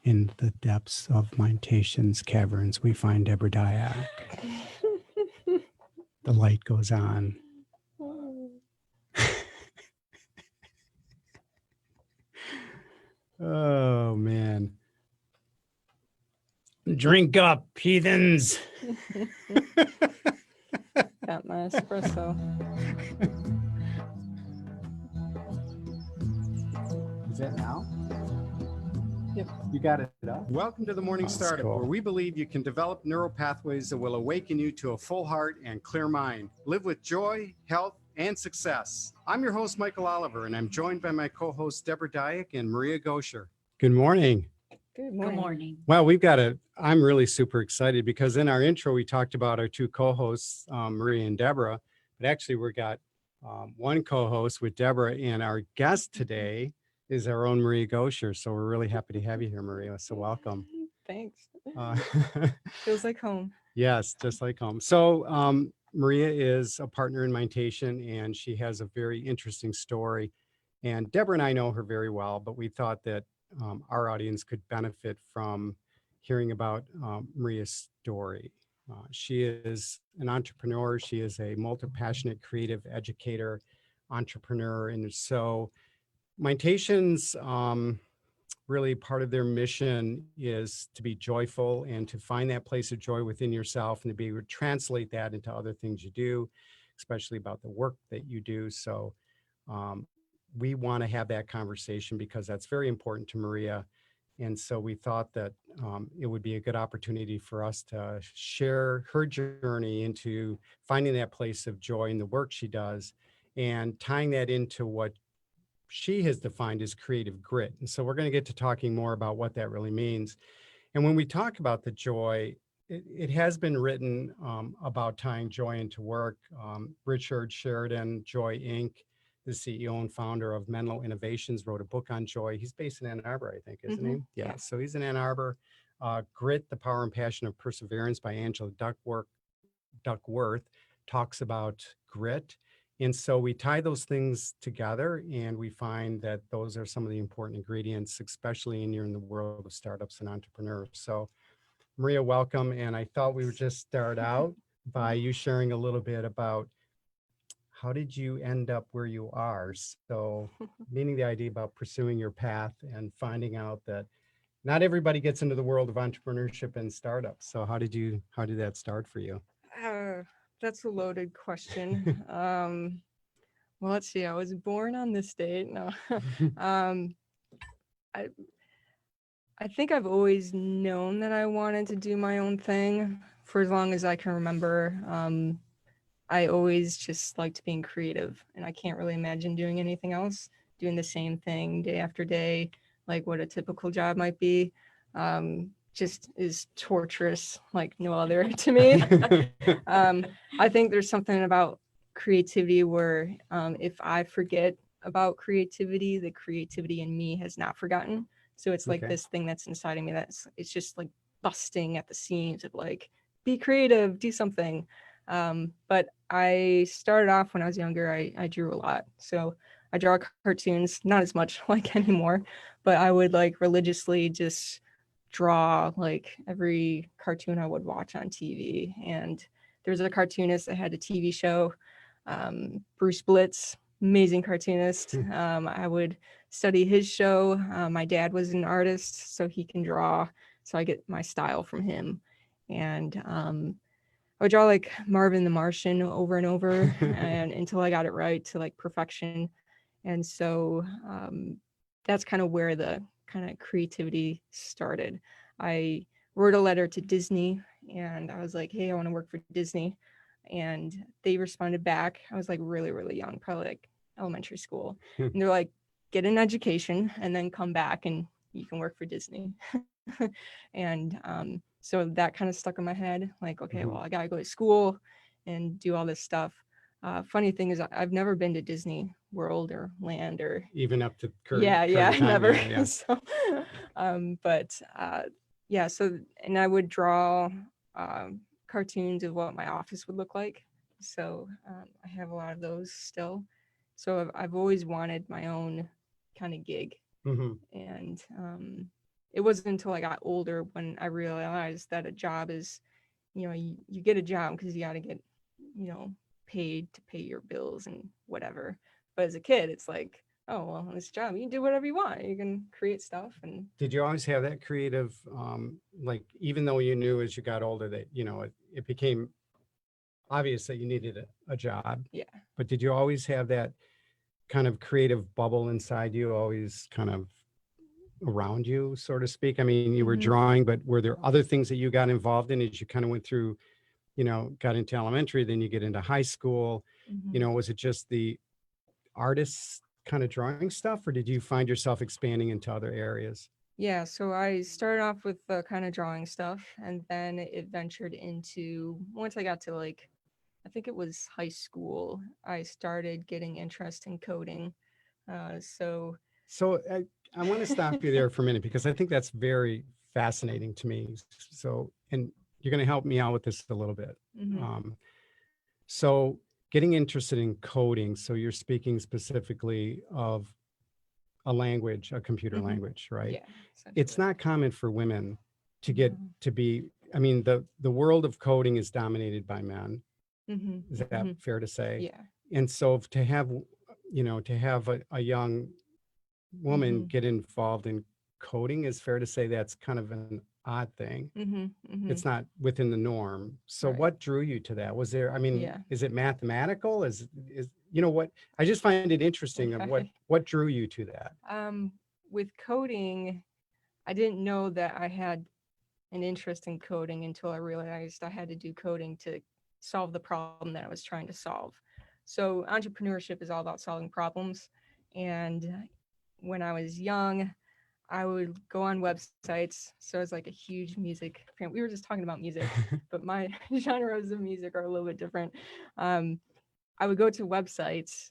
In the depths of Mindtation's caverns, we find Deborah Dyack. The light goes on. Oh, man. Drink up, heathens. Got my espresso. Is that now? Yep. You got it up? Welcome to the Morning Startup, cool. where we believe you can develop neural pathways that will awaken you to a full heart and clear mind. Live with joy, health, and success. I'm your host, Michael Oliver, and I'm joined by my co-hosts, Deborah Dyack and Maria Gosur. Good morning. Good Good morning. morning. Well, I'm really super excited because in our intro, we talked about our two co-hosts, Maria and Deborah, but actually we got one co-host with Deborah, and our guest today is our own Maria Gosur. So we're really happy to have you here, Maria. So welcome. Thanks. Uh, Feels like home. yes, just like home. So Maria is a partner in Mindtation, and she has a very interesting story. And Deborah and I know her very well, but we thought that our audience could benefit from hearing about Maria's story. She is an entrepreneur. She is a multi-passionate creative educator, entrepreneur. And so Mindtation's really part of their mission is to be joyful and to find that place of joy within yourself and to be able to translate that into other things you do, especially about the work that you do. So we want to have that conversation because that's very important to Maria. And so we thought that it would be a good opportunity for us to share her journey into finding that place of joy in the work she does and tying that into what she has defined as creative grit. And so we're going to get to talking more about what that really means. And when we talk about the joy, it has been written about tying joy into work. Richard Sheridan, Joy Inc., the CEO and founder of Menlo Innovations, wrote a book on joy. He's based in Ann Arbor, I think, isn't he? Yeah. So he's in Ann Arbor. Grit, The Power and Passion of Perseverance by Angela Duckworth talks about grit. And so we tie those things together and we find that those are some of the important ingredients, especially in the world of startups and entrepreneurs. So Maria, welcome. And I thought we would just start out by you sharing a little bit about how did you end up where you are? So meaning the idea about pursuing your path and finding out that not everybody gets into the world of entrepreneurship and startups. So how did that start for you? That's a loaded question. Well, let's see. I was born on this date. No. I think I've always known that I wanted to do my own thing for as long as I can remember. I always just liked being creative, and I can't really imagine doing anything else, doing the same thing day after day, like what a typical job might be. Just is torturous like no other to me. I think there's something about creativity where if I forget about creativity, the creativity in me has not forgotten. So it's like this thing that's inside of me it's just like busting at the seams of like, be creative, do something. But I started off when I was younger, I drew a lot. So I draw cartoons, not as much like anymore, but I would like religiously just draw like every cartoon I would watch on TV. And there's a cartoonist that had a TV show, Bruce Blitz, amazing cartoonist. I would study his show. My dad was an artist, so he can draw. So I get my style from him. And I would draw like Marvin the Martian over and over and until I got it right to like perfection. And so that's kind of where the kind of creativity started. I wrote a letter to Disney and I was like, hey, I want to work for Disney. And they responded back. I was like really, really young, probably like elementary school. And they're like, get an education and then come back and you can work for Disney. And so that kind of stuck in my head, like, okay, well, I gotta go to school and do all this stuff. Funny thing is I've never been to Disney World or Land or even up to current current time, never. Yeah. So, so and I would draw cartoons of what my office would look like. So I have a lot of those still. So I've always wanted my own kind of gig. And it wasn't until I got older when I realized that a job is, you get a job because you got to get, paid to pay your bills and whatever. But as a kid, it's like, oh, well, this job, you can do whatever you want. You can create stuff. And Did you always have that creative, like, even though you knew as you got older that, it became obvious that you needed a job, yeah. but did you always have that kind of creative bubble inside you, always kind of around you, so to speak? I mean, you were Mhm. drawing, but were there other things that you got involved in as you kind of went through, got into elementary, then you get into high school? Mhm. Was it just the artists kind of drawing stuff, or did you find yourself expanding into other areas? Yeah, so I started off with the kind of drawing stuff, and then it ventured into, once I got to like, I think it was high school, I started getting interest in coding. So So I want to stop you there for a minute because I think that's very fascinating to me. So, and you're going to help me out with this a little bit. mhm, Um, so, getting interested in coding. So, you're speaking specifically of a language, a computer mhm, language, right? yeah, It's essentially. not common for women to get No. to be. I mean, the world of coding is dominated by men. Mhm, Is that mhm, fair to say? yeah. And so, to have a young woman Mhm, get involved in coding, is fair to say that's kind of an odd thing. mhm, It's mhm, not within the norm. So right. what drew you to that? Was there, I mean, Yeah. is it mathematical? Is what, I just find it interesting of Right. what drew you to that. Um, with coding, I didn't know that I had an interest in coding until I realized I had to do coding to solve the problem that I was trying to solve. So, entrepreneurship is all about solving problems. And when I was young, I would go on websites. So, I was like a huge music fan. We were just talking about music, but my genres of music are a little bit different. Um, I would go to websites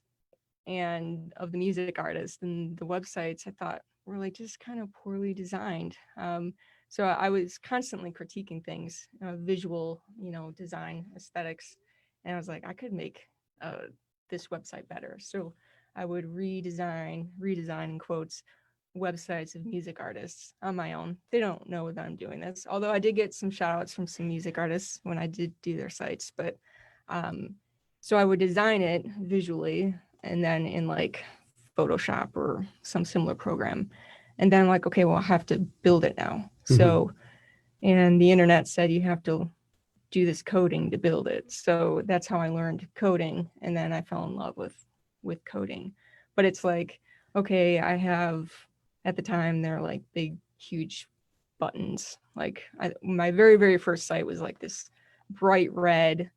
and of the music artists, and the websites I thought were like just kind of poorly designed. So I was constantly critiquing things, visual, design, aesthetics, and I was like, I could make this website better. So I would redesign in quotes, websites of music artists on my own. They don't know that I'm doing this, although I did get some shout outs from some music artists when I did do their sites. But so I would design it visually and then in like Photoshop or some similar program. And then like, okay, well, I have to build it now. Mhm. So, and the internet said you have to do this coding to build it. So that's how I learned coding. And then I fell in love with coding. But it's like, okay, I have at the time they're like big, huge buttons. Like my very, very first site was like this bright red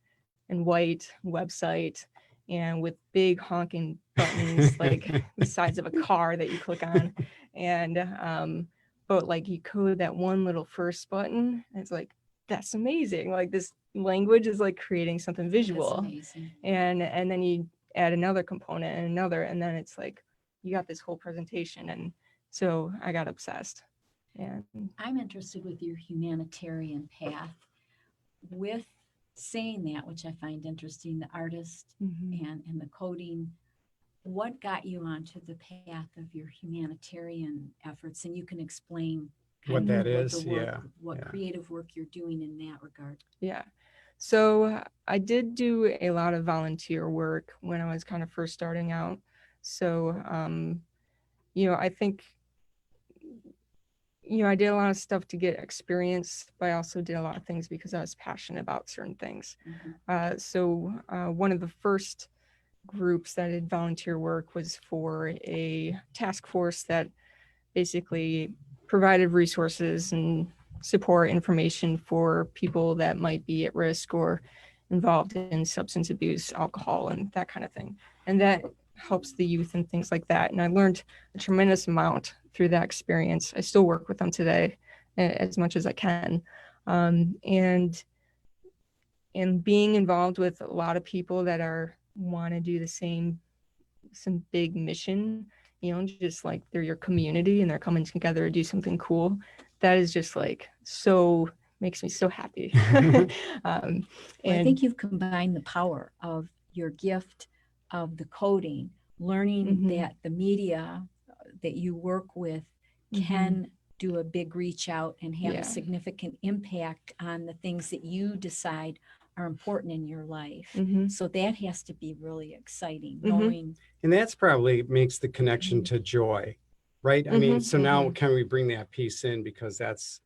and white website and with big honking buttons like the size of a car that you click on. And but like you code that one little first button, and it's like that's amazing. Like this language is like creating something That's visual. amazing. And then you add another component and another, and then it's like you got this whole presentation. And so I got obsessed. And I'm interested with your humanitarian path. With saying that, which I find interesting, the artist and the coding, what got you onto the path of your humanitarian efforts? And you can explain What kind that of what the is, work, yeah, what yeah. creative work you're doing in that regard. yeah. So I did do a lot of volunteer work when I was kind of first starting out. So, I think, I did a lot of stuff to get experience, but I also did a lot of things because I was passionate about certain things. Mhm. So one of the first groups that did volunteer work was for a task force that basically provided resources and support information for people that might be at risk or involved in substance abuse, alcohol, and that kind of thing. And that helps the youth and things like that. And I learned a tremendous amount through that experience. I still work with them today as much as I can. And being involved with a lot of people that want to do the some big mission, just like they're your community and they're coming together to do something cool. That is just like so makes me so happy. Well, I And think you've combined the power of your gift of the coding, learning Mhm. that the media that you work with Mhm. can do a big reach out and have Yeah. a significant impact on the things that you decide are important in your life. Mm-hmm. So that has to be really exciting, Mhm. knowing And that's probably makes the connection to joy, right? I mean, so now can we bring that piece in, because that's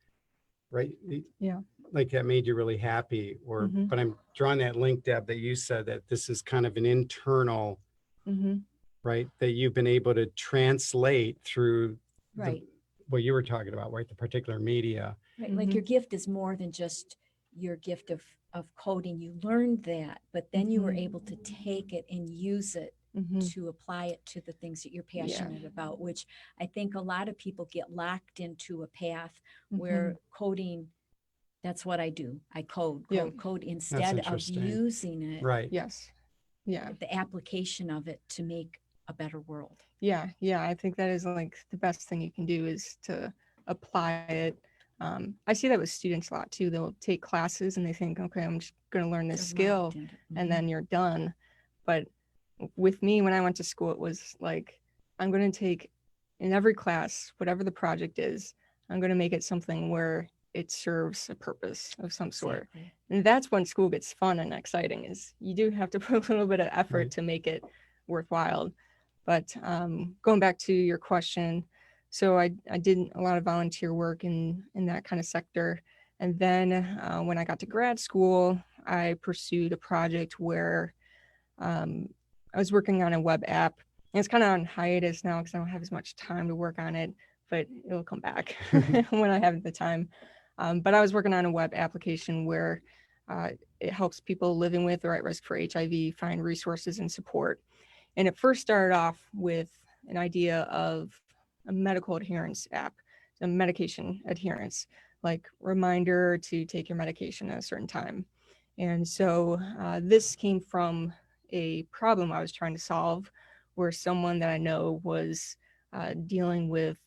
right. Yeah. Like that made you really happy, or, Mhm. but I'm drawing that link, Deb, that you said that this is kind of an internal, Mm-hmm. right, that you've been able to translate through right. what you were talking about, right? The particular media. Right, like your gift is more than just your gift of coding. You learned that, but then you were able to take it and use it Mm-hmm. to apply it to the things that you're Yeah. passionate about, which I think a lot of people get locked into a path where coding, that's what I do. I code, Yeah. code, code instead of interesting. using it, Right. Yes. Yeah. the application of it to make a better world. Yeah. Yeah. I think that is like the best thing you can do is to apply it. I see that with students a lot too. They'll take classes and they think, okay, I'm just going to learn this They're skill locked into- and then you're done. But with me, when I went to school, it was like, I'm going to take in every class, whatever the project is, I'm going to make it something where it serves a purpose of some sort. Exactly. And that's when school gets fun and exciting, is you do have to put a little bit of effort Right. to make it worthwhile. But going back to your question, so I did a lot of volunteer work in that kind of sector. And then when I got to grad school, I pursued a project where I was working on a web app. And it's kind of on hiatus now because I don't have as much time to work on it, but it'll come back when I have the time. But I was working on a web application where it helps people living with or at risk for HIV find resources and support. And it first started off with an idea of a medical adherence app, a medication adherence, like reminder to take your medication at a certain time. And so this came from a problem I was trying to solve, where someone that I know was dealing with,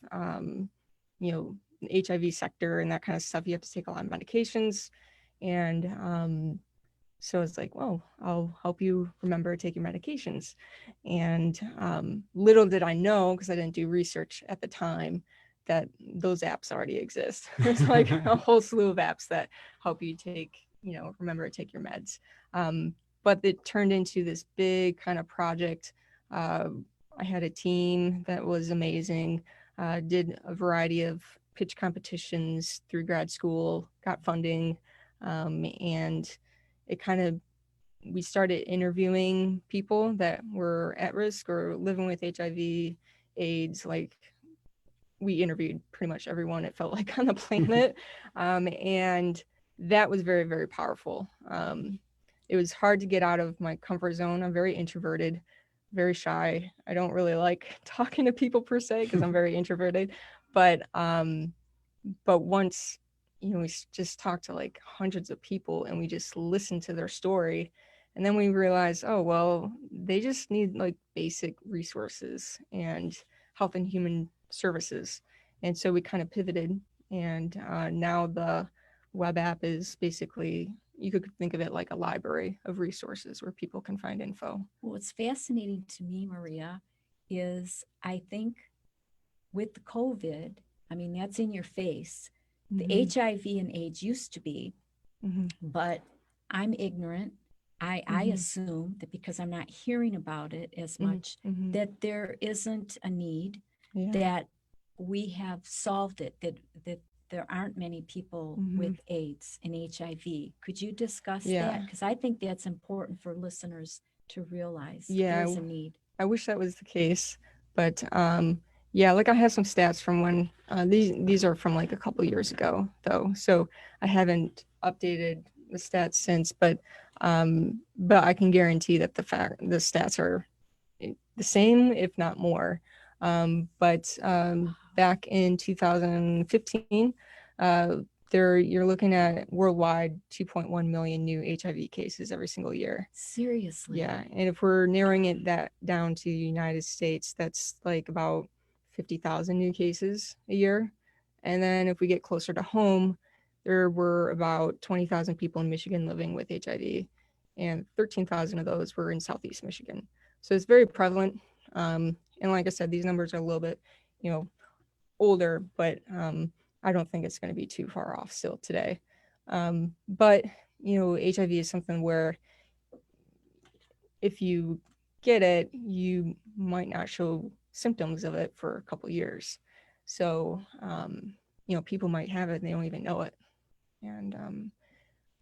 the HIV sector and that kind of stuff. You have to take a lot of medications. And so it's like, well, I'll help you remember to take your medications. And little did I know, because I didn't do research at the time, that those apps already exist. There's like a whole slew of apps that help you remember to take your meds. But it turned into this big kind of project. I had a team that was amazing, did a variety of pitch competitions through grad school, got funding, and it kind of, we started interviewing people that were at risk or living with HIV, AIDS. Like, we interviewed pretty much everyone, it felt like, on the planet. And that was very, very powerful. It was hard to get out of my comfort zone. I'm very introverted, very shy. I don't really like talking to people per se because I'm very introverted. But once, we just talked to like hundreds of people and we just listened to their story. And then we realized, oh, well, they just need like basic resources and health and human services. And so we kind of pivoted. And now the web app is basically, you could think of it like a library of resources where people can find info. Well, what's fascinating to me, Maria, is I think with the COVID, I mean, that's in your face. The HIV and AIDS used to be, but I'm ignorant. I assume that because I'm not hearing about it as much, that there isn't a need, that we have solved it, that there aren't many people with AIDS and HIV. Could you discuss that? Because I think that's important for listeners to realize. There's a need. I wish that was the case, but like I have some stats from when these are from like a couple years ago though, so I haven't updated the stats since, but I can guarantee that the stats are the same, if not more. Back in 2015, you're looking at worldwide 2.1 million new HIV cases every single year. Seriously? Yeah, and if we're narrowing it down to the United States, that's like about 50,000 new cases a year. And then if we get closer to home, there were about 20,000 people in Michigan living with HIV, and 13,000 of those were in Southeast Michigan. So it's very prevalent. And like I said, these numbers are a little bit, older, but I don't think it's going to be too far off still today. But HIV is something where if you get it, you might not show symptoms of it for a couple years. So people might have it and they don't even know it. And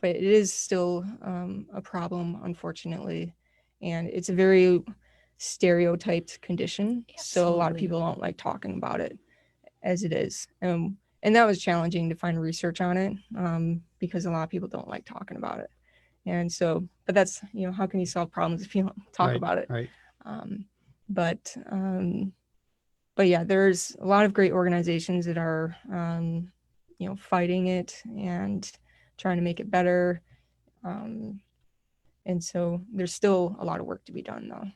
but it is still a problem, unfortunately, and it's a very stereotyped condition. So a lot of Absolutely. people don't like talking about it as it is. And that was challenging to find research on it because a lot of people don't like talking about it. And so, but that's, how can you solve problems if you don't talk Right, about it? right. But yeah, there's a lot of great organizations that are, fighting it and trying to make it better. And so there's still a lot of work to be done though.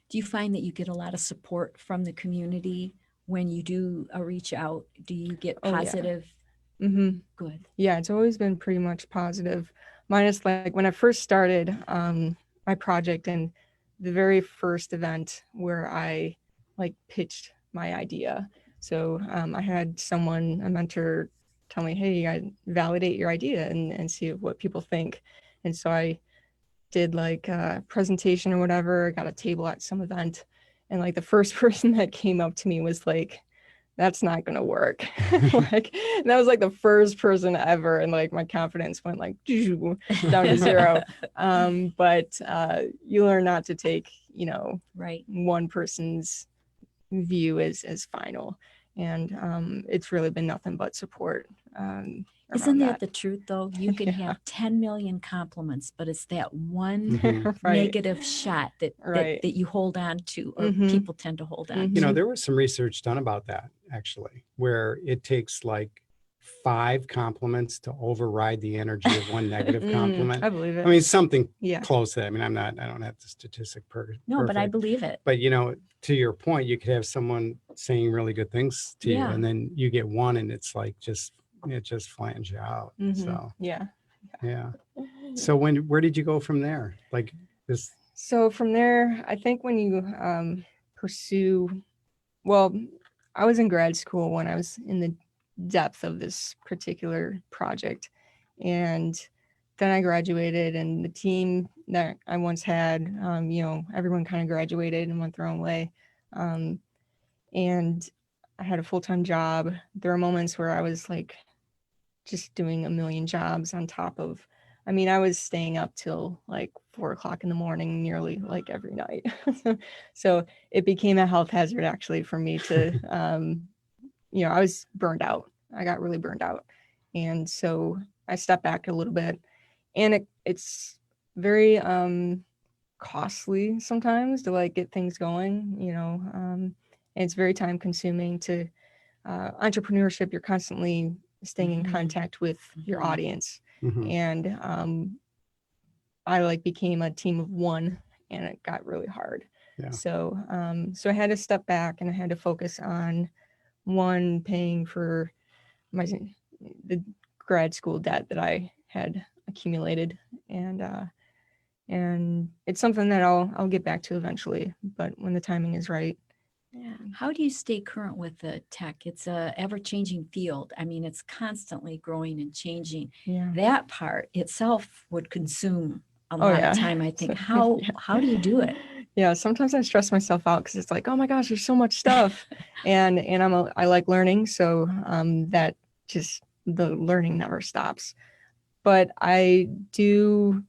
Do you find that you get a lot of support from the community when you do a reach out? Do you get Oh, yeah. positive? Mm-hmm. Good. Yeah, it's always been pretty much positive. Minus like when I first started my project and the very first event where I like pitched my idea. So I had someone, a mentor, tell me, hey, I validate your idea and see what people think. And so I did like a presentation or whatever, got a table at some event. And like the first person that came up to me was like, that's not going to work. Like that was like the first person ever. And like my confidence went like down to zero. But you learn not to take, Right. one person's view as final. And it's really been nothing but support. Isn't around that the truth though? You can Yeah. have 10 million compliments, but it's that one Mhm. Right. negative shot that Right. you hold on to, or Mhm. people tend to hold on You know, to. there was some research done about that actually, where it takes like 5 compliments to override the energy of one negative compliment. I believe it. I mean, something Yeah. close to that. I mean, I don't have the statistic No, but I perfect. believe it. But to your point, you could have someone saying really good things to you, Yeah. and then you get one, and it's like it just flattens you out. Mhm. So Yeah. yeah. So where did you go from there? Like this? So from there, I think when you pursue, well, I was in grad school when I was in the depth of this particular project. And then I graduated, and the team that I once had, everyone kind of graduated and went their own way. And I had a full-time job. There were moments where I was like just doing a million jobs on top of, I was staying up till like 4 o'clock in the morning, nearly like every night. So it became a health hazard actually for me to, I was burned out. I got really burned out. And so I stepped back a little bit, and it's very costly sometimes to like get things going, and it's very time consuming to entrepreneurship. You're constantly staying in Mhm. contact with your Mhm. audience. Mhm. And I like became a team of one, and it got really hard. Yeah. So I had to step back, and I had to focus on one, paying for the grad school debt that I had accumulated, and it's something that I'll get back to eventually, but when the timing is right. How do you stay current with the tech? It's a ever-changing field. I mean, it's constantly growing and changing. Yeah. That part itself would consume a Oh, lot yeah. of time, I think. So, yeah. How do you do it? Yeah, sometimes I stress myself out because it's like, oh my gosh, there's so much stuff, and I like learning, so that just the learning never stops. But I do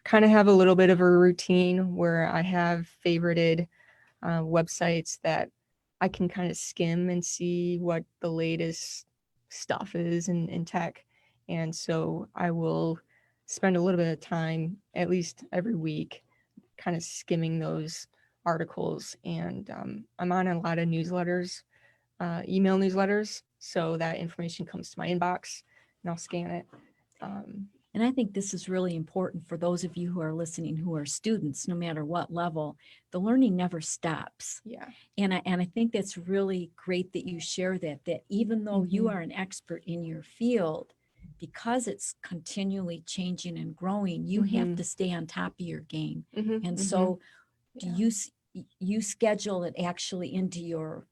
kind of have a little bit of a routine where I have favorited websites that I can kind of skim and see what the latest stuff is in tech. And so I will spend a little bit of time, at least every week, kind of skimming those articles. And I'm on a lot of newsletters, email newsletters. So that information comes to my inbox and I'll scan it. And I think this is really important for those of you who are listening who are students, no matter what level. The learning never stops. Yeah. And I think that's really great that you share that even though you Mhm. are an expert in your field, because it's continually changing and growing, you have Mhm. to stay on top of your game. Mhm, And mhm. so Yeah. do you schedule it actually into your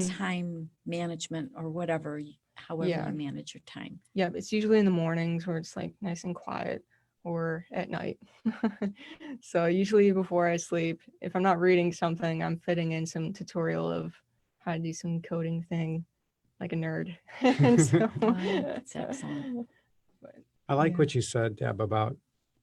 time management or whatever, however Yeah. you manage your time. Yeah, it's usually in the mornings where it's like nice and quiet, or at night. So usually before I sleep, if I'm not reading something, I'm fitting in some tutorial of how to do some coding thing like a nerd. And so That's excellent. I like Yeah. what you said, Deb, about,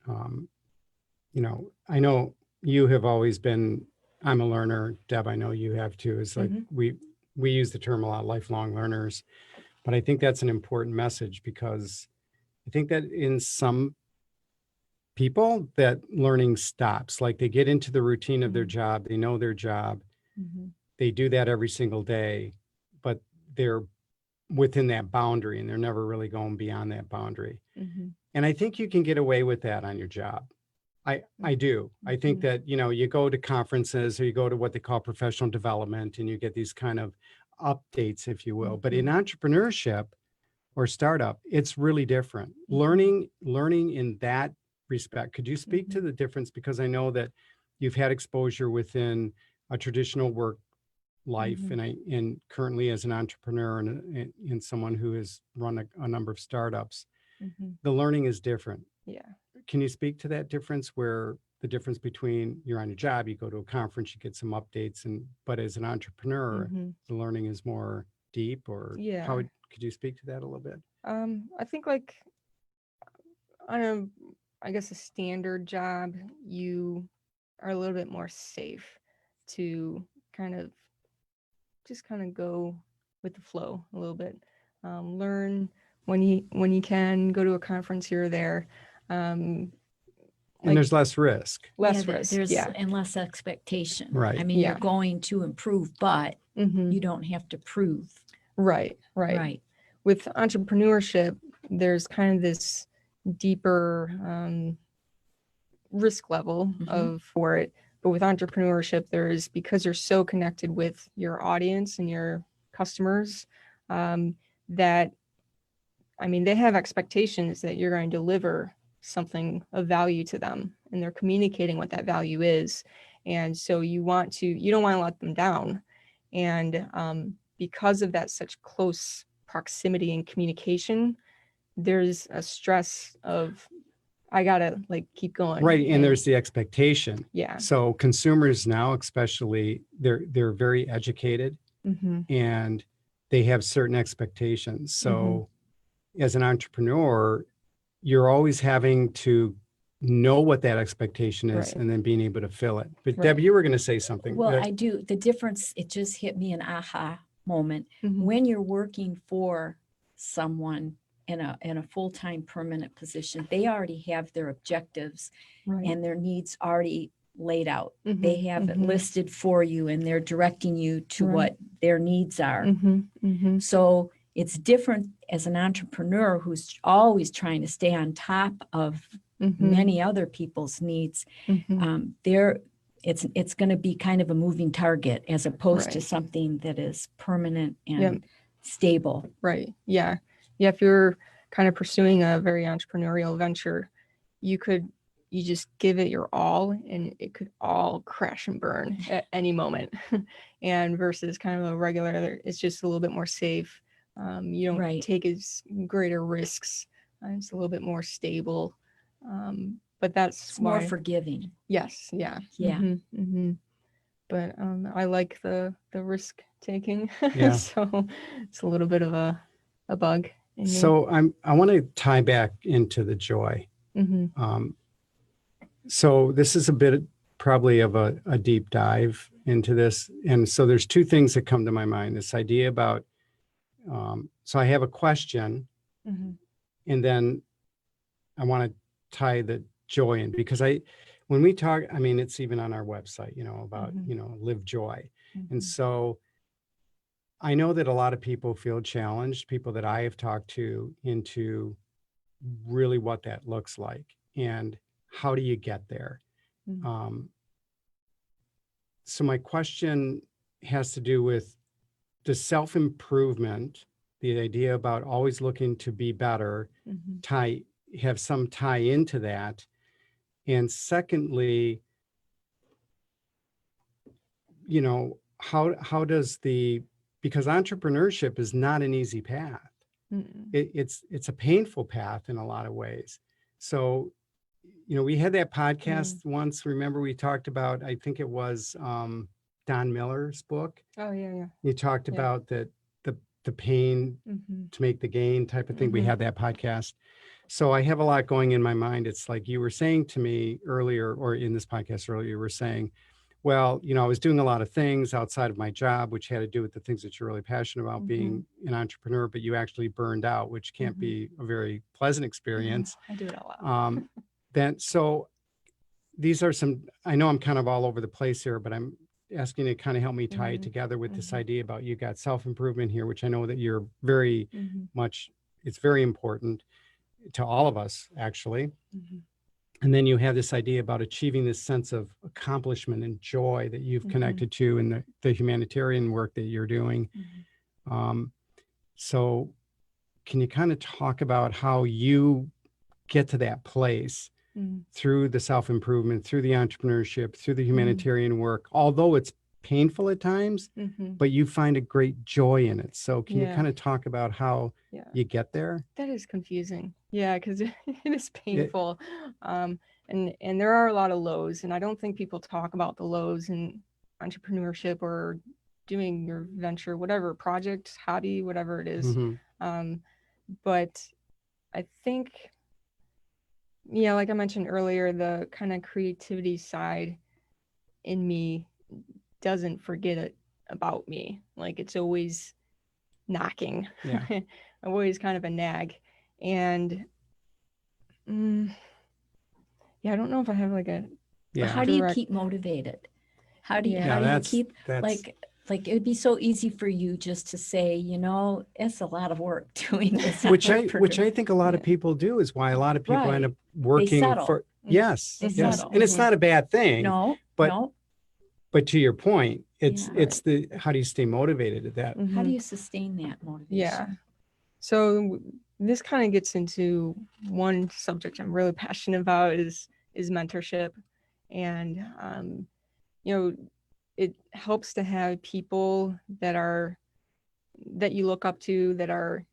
I know you have always been, I'm a learner. Deb, I know you have too. It's like we use the term a lot, lifelong learners. But I think that's an important message, because I think that in some people that learning stops, like they get into the routine of their job, they know their job, they do that every single day, but they're within that boundary and they're never really going beyond that boundary. And I think you can get away with that on your job. I do. I think that, you go to conferences or you go to what they call professional development and you get these kind of updates, if you will. But in entrepreneurship or startup, it's really different. Learning in that respect. Could you speak to the difference? Because I know that you've had exposure within a traditional work life and currently as an entrepreneur and someone who has run a number of startups. The learning is different. Yeah. Can you speak to that difference, where the difference between you're on your job, you go to a conference, you get some updates, but as an entrepreneur, the learning is more deep, or Yeah. could you speak to that a little bit? I think like on I guess a standard job, you are a little bit more safe to just kind of go with the flow a little bit. Learn when you can, go to a conference here or there. And there's less risk. Less risk. There's and less expectation. Right. I mean, you're going to improve, but you don't have to prove. Right. With entrepreneurship, there's kind of this deeper risk level for it. But with entrepreneurship, because you're so connected with your audience and your customers, that, I mean, they have expectations that you're going to deliver something of value to them, and they're communicating what that value is. And so you don't want to let them down. And because of that such close proximity and communication, there's a stress of, I gotta keep going. Right. And there's the expectation. Yeah. So consumers now, especially, they're very educated and they have certain expectations. So as an entrepreneur, you're always having to know what that expectation is and then being able to fill it. But Deb, you were going to say something. Well, I do. The difference, it just hit me an aha moment. When you're working for someone in a full-time permanent position, they already have their objectives and their needs already laid out. They have it listed for you, and they're directing you to what their needs are. So it's different as an entrepreneur who's always trying to stay on top of many other people's needs. It's going to be kind of a moving target as opposed to something that is permanent and stable. Right. Yeah. If you're kind of pursuing a very entrepreneurial venture, you just give it your all and it could all crash and burn at any moment. And versus kind of a regular, it's just a little bit more safe. You don't take as greater risks. It's a little bit more stable. But it's more forgiving. Yes. Yeah. But I like the risk taking. Yeah. So it's a little bit of a bug. So I want to tie back into the joy. So this is a bit probably of a deep dive into this. And so there's two things that come to my mind. This idea about, so I have a question and then I want to tie the joy in, because when we talk, I mean, it's even on our website, about, live joy. And so I know that a lot of people feel challenged, people that I have talked to, into really what that looks like and how do you get there? So my question has to do with the self-improvement, the idea about always looking to be better, have some tie into that. And secondly, how does the because entrepreneurship is not an easy path. Mm-mm. It's a painful path in a lot of ways. So, we had that podcast once. Remember, we talked about, I think it was Don Miller's book. Oh, yeah. You talked Yeah. about the pain Mm-hmm. to make the gain type of thing. We Mhm. had that podcast. So I have a lot going in my mind. It's like you were saying to me earlier, or in this podcast earlier, you were saying, well, I was doing a lot of things outside of my job, which had to do with the things that you're really passionate about, being an entrepreneur, but you actually burned out, which can't be a very pleasant experience. I do it a lot. So these are some, I know I'm kind of all over the place here, but I'm asking you to kind of help me tie it together with this idea about, you got self-improvement here, which I know that you're very much, it's very important to all of us, actually. And then you have this idea about achieving this sense of accomplishment and joy that you've connected to in the humanitarian work that you're doing. So can you kind of talk about how you get to that place through the self-improvement, through the entrepreneurship, through the humanitarian work, although it's painful at times, but you find a great joy in it. So can you kind of talk about how you get there? That is confusing. Yeah, because it is painful. And there are a lot of lows, and I don't think people talk about the lows in entrepreneurship or doing your venture, whatever project, hobby, whatever it is. But I think, like I mentioned earlier, the kind of creativity side in me doesn't forget it about me. Like, it's always knocking. Yeah. I'm always kind of a nag. And I don't know if I have like a But how do you keep motivated? How do you keep like it would be so easy for you just to say, it's a lot of work doing this. Which I think a lot of people do, is why a lot of people end up working for yes. Settle. And it's not a bad thing. No. But to your point, it's the, how do you stay motivated at that? How do you sustain that motivation? Yeah. So this kind of gets into one subject I'm really passionate about is mentorship. And, it helps to have people that you look up to, that are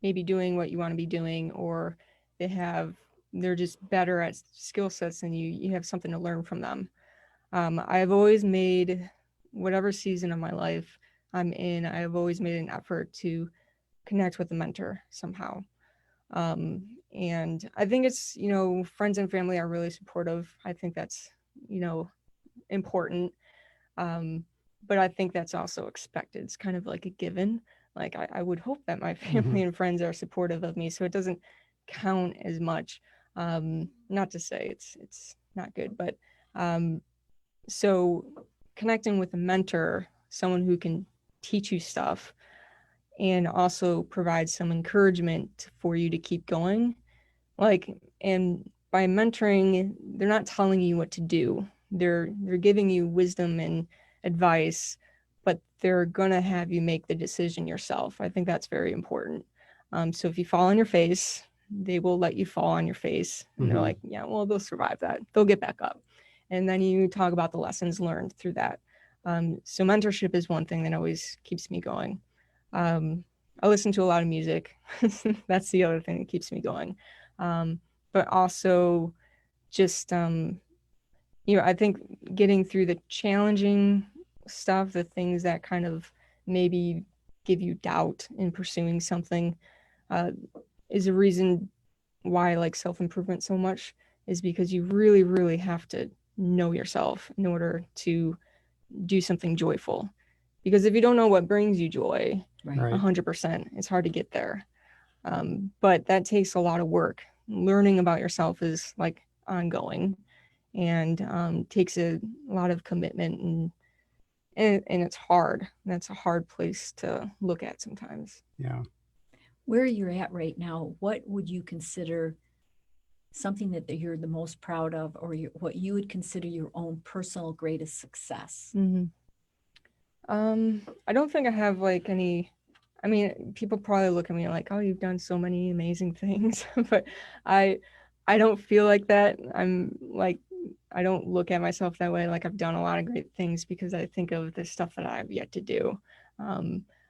maybe doing what you want to be doing, or they're just better at skill sets than you. You have something to learn from them. I've always made, whatever season of my life I'm in, I've always made an effort to connect with a mentor somehow. And I think it's, friends and family are really supportive. I think that's, important. But I think that's also expected. It's kind of like a given. Like, I would hope that my family and friends are supportive of me, so it doesn't count as much. Not to say it's not good, but so connecting with a mentor, someone who can teach you stuff and also provide some encouragement for you to keep going. And by mentoring, they're not telling you what to do. They're giving you wisdom and advice, but they're gonna have you make the decision yourself. I think that's very important. So if you fall on your face, they will let you fall on your face. And they're like, yeah, well, they'll survive that. They'll get back up. And then you talk about the lessons learned through that. So mentorship is one thing that always keeps me going. I listen to a lot of music. That's the other thing that keeps me going. But also just, I think getting through the challenging stuff, the things that kind of maybe give you doubt in pursuing something, is a reason why I like self-improvement so much, is because you really, really have to know yourself in order to do something joyful. Because if you don't know what brings you joy, 100%, it's hard to get there. But that takes a lot of work. Learning about yourself is like ongoing, and takes a lot of commitment, and it's hard. That's a hard place to look at sometimes. Yeah. Where you're at right now, what would you consider something that you're the most proud of, or what you would consider your own personal greatest success? I don't think I have like any. I mean, people probably look at me like, oh, you've done so many amazing things, but I don't feel like that. I'm like, I don't look at myself that way. Like, I've done a lot of great things, because I think of the stuff that I've yet to do.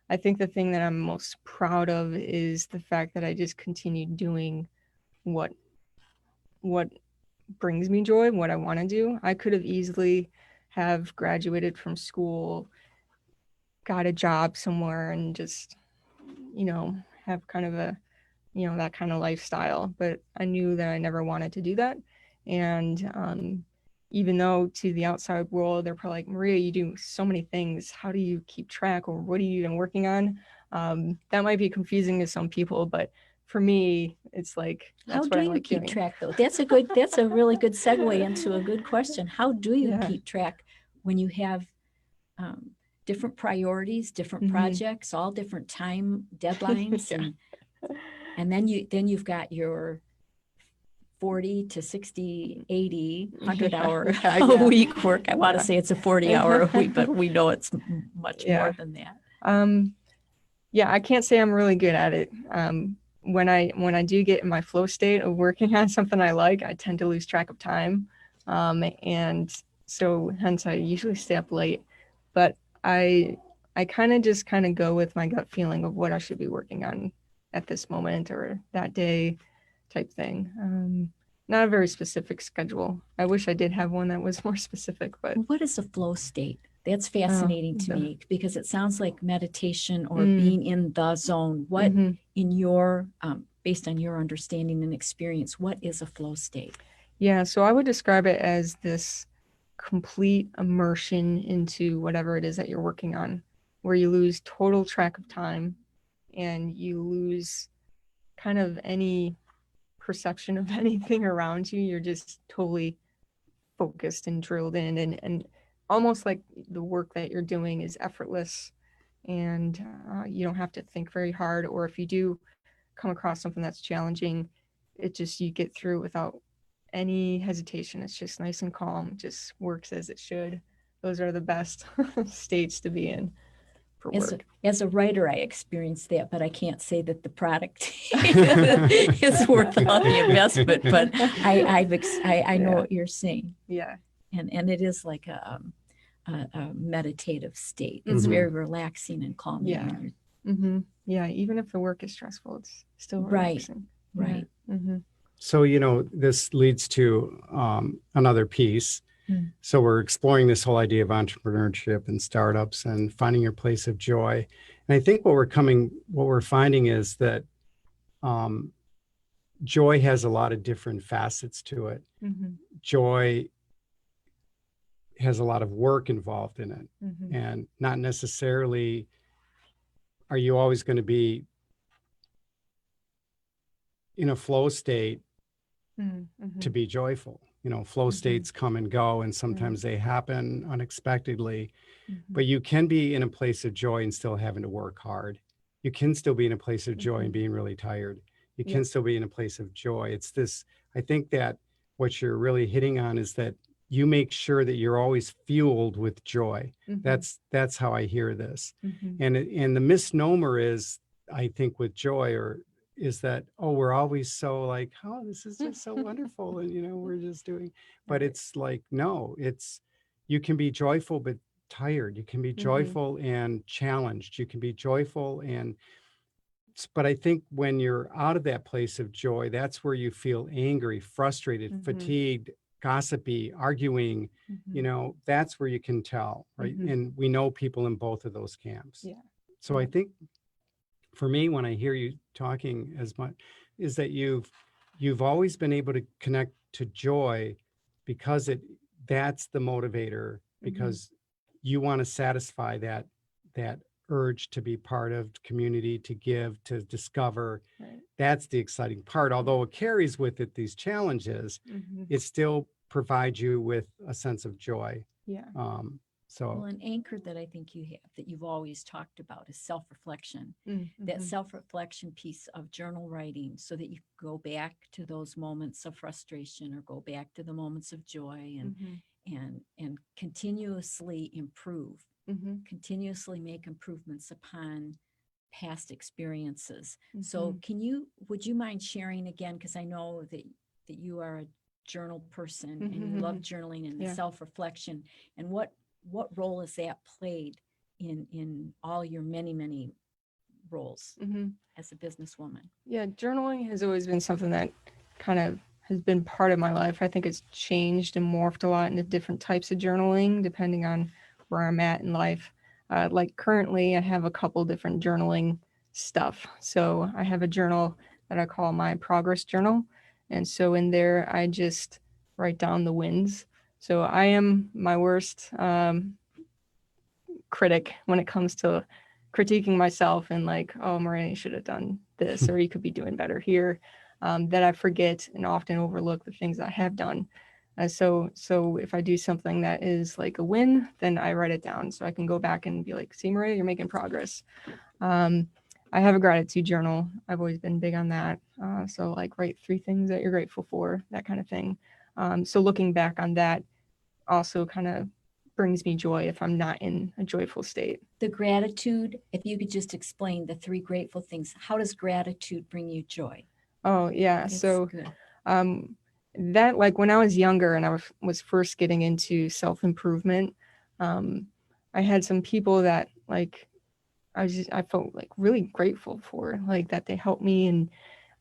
I think the thing that I'm most proud of is the fact that I just continue doing what brings me joy, what I want to do. I could have easily have graduated from school, got a job somewhere, and just, have kind of a, that kind of lifestyle. But I knew that I never wanted to do that. And even though to the outside world, they're probably like, Maria, you do so many things. How do you keep track, or what are you even working on? That might be confusing to some people, but for me, it's like, How that's do what I you like keep doing. track though? That's a really good segue into a good question. How do you Yeah. keep track when you have different priorities, different Mhm. projects, all different time deadlines, and then you've got your 40 to 60, 80, 100 hour Yeah, a yeah. week work. I want to Yeah. say it's a 40-hour a week, but we know it's much Yeah. more than that. Yeah, I can't say I'm really good at it. When I do get in my flow state of working on something I like, I tend to lose track of time. And so hence I usually stay up late. But I kind of go with my gut feeling of what I should be working on at this moment or that day type thing. Not a very specific schedule. I wish I did have one that was more specific, but What is a flow state? That's fascinating to me because it sounds like meditation or being in the zone. What Mhm. in your, based on your understanding and experience, what is a flow state? Yeah, so I would describe it as this complete immersion into whatever it is that you're working on, where you lose total track of time and you lose kind of any perception of anything around you. You're just totally focused and drilled in, and almost like the work that you're doing is effortless, and you don't have to think very hard. Or if you do come across something that's challenging, you get through without any hesitation. It's just nice and calm. It just works as it should. Those are the best states to be in for work. As a writer, I experienced that, but I can't say that the product is worth all the investment. But I know what you're saying. Yeah. And it is like a meditative state. It's very relaxing and calming. Yeah. Mm-hmm. Yeah. Even if the work is stressful, it's still relaxing. Right. Yeah. Mm-hmm. So, this leads to another piece. So we're exploring this whole idea of entrepreneurship and startups and finding your place of joy. And I think what we're finding is that joy has a lot of different facets to it. Mm-hmm. Joy has a lot of work involved in it. Mm-hmm. And not necessarily are you always going to be in a flow state Mm-hmm. to be joyful. Flow states come and go, and sometimes they happen unexpectedly, but you can be in a place of joy and still having to work hard. You can still be in a place of joy and being really tired. You can still be in a place of joy. It's this, I think that what you're really hitting on is that you make sure that you're always fueled with joy. That's how I hear this. And the misnomer is, I think, with joy is that, we're always so like, this is just so wonderful. And, we're just doing, but it's like, no, you can be joyful, but tired. You can be joyful and challenged. You can be joyful. But I think when you're out of that place of joy, that's where you feel angry, frustrated, fatigued, gossipy, arguing, that's where you can tell, right? And we know people in both of those camps. Yeah. So I think for me, when I hear you talking as much, is that you've always been able to connect to joy because that's the motivator, because you want to satisfy that urge to be part of community, to give, to discover. Right. That's the exciting part. Although it carries with it these challenges, it still provides you with a sense of joy. Yeah. Well, an anchor that I think you have, that you've always talked about, is self-reflection. That self-reflection piece of journal writing, so that you go back to those moments of frustration or go back to the moments of joy and continuously improve, continuously make improvements upon past experiences. So would you mind sharing again, because I know that you are a journal person and you love journaling and self-reflection, and what role has that played in all your many roles Mm-hmm. as a businesswoman? Yeah, journaling has always been something that kind of has been part of my life. I think it's changed and morphed a lot into different types of journaling depending on where I'm at in life. Like currently, I have a couple different journaling stuff. So I have a journal that I call my progress journal. And so in there, I just write down the wins. So I am my worst critic when it comes to critiquing myself and like, oh, Maria, you should have done this, or you could be doing better here. That I forget and often overlook the things I have done. So if I do something that is like a win, then I write it down so I can go back and be like, see, Maria, you're making progress. I have a gratitude journal. I've always been big on that. So like write 3 things that you're grateful for, that kind of thing. So looking back on that also kind of brings me joy if I'm not in a joyful state. The gratitude, if you could just explain the 3 grateful things, how does gratitude bring you joy? Oh yeah. It's So good. that like when I was younger and I was first getting into self-improvement, I had some people that like I felt like really grateful for, like that they helped me and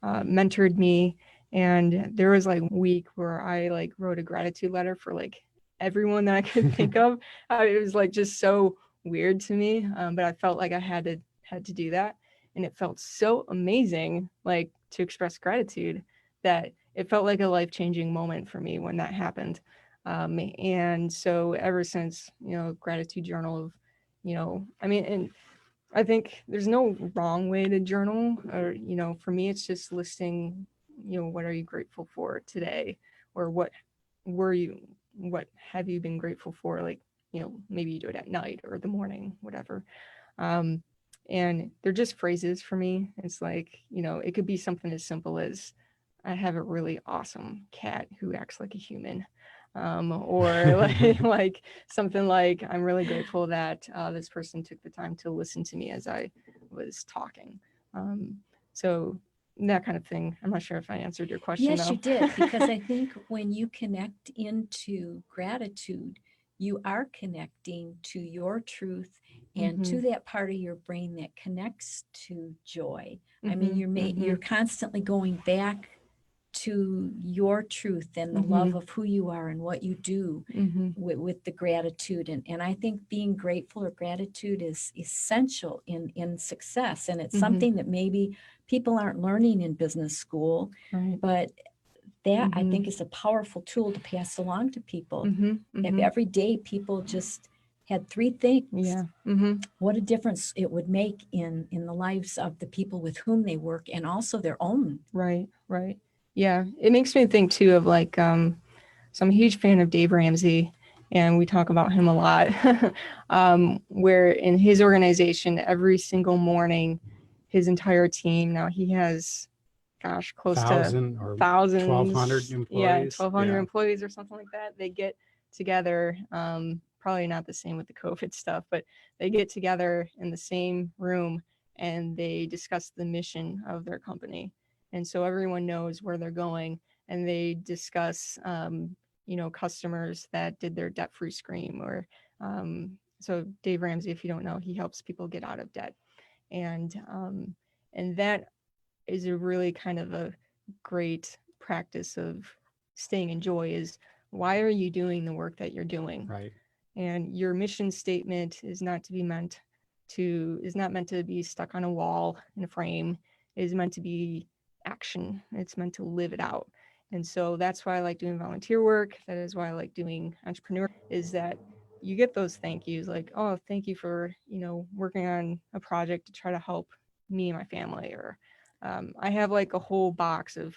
mentored me. And there was like a week where I like wrote a gratitude letter for like everyone that I could think of. It was like just so weird to me, but I felt like I had to do that, and it felt so amazing, like to express gratitude, that it felt like a life-changing moment for me when that happened. And so ever since, gratitude journal of, I mean, and I think there's no wrong way to journal, or, for me, it's just listing, what are you grateful for today, or what have you been grateful for? Like, maybe you do it at night or the morning, whatever. And they're just phrases for me. It's like, it could be something as simple as I have a really awesome cat who acts like a human. Or like something like, I'm really grateful that this person took the time to listen to me as I was talking. So that kind of thing. I'm not sure if I answered your question. Yes, though. you did, because I think when you connect into gratitude, you are connecting to your truth and to that part of your brain that connects to joy. I mean, you're constantly going back to your truth and the love of who you are and what you do with the gratitude. And I think being grateful or gratitude is essential in success. And it's something that maybe people aren't learning in business school, Right. but that I think is a powerful tool to pass along to people. If every day people just had 3 things, Yeah. what a difference it would make in the lives of the people with whom they work and also their own. Right. Yeah. It makes me think too of like, so I'm a huge fan of Dave Ramsey, and we talk about him a lot, where in his organization, every single morning, his entire team, now he has, close 1,000 to or thousands. 1,200 employees. Yeah, 1,200 Yeah. employees or something like that. They get together, probably not the same with the COVID stuff, but they get together in the same room and they discuss the mission of their company. And so everyone knows where they're going, and they discuss, customers that did their debt-free scream, or, so Dave Ramsey, if you don't know, he helps people get out of debt. And that is a really kind of a great practice of staying in joy, is why are you doing the work that you're doing? Right. And your mission statement is not meant to be stuck on a wall in a frame. It is meant to be action. It's meant to live it out. And so that's why I like doing volunteer work. That is why I like doing entrepreneur, is that you get those thank yous, like, oh, thank you for, working on a project to try to help me and my family. Or I have like a whole box of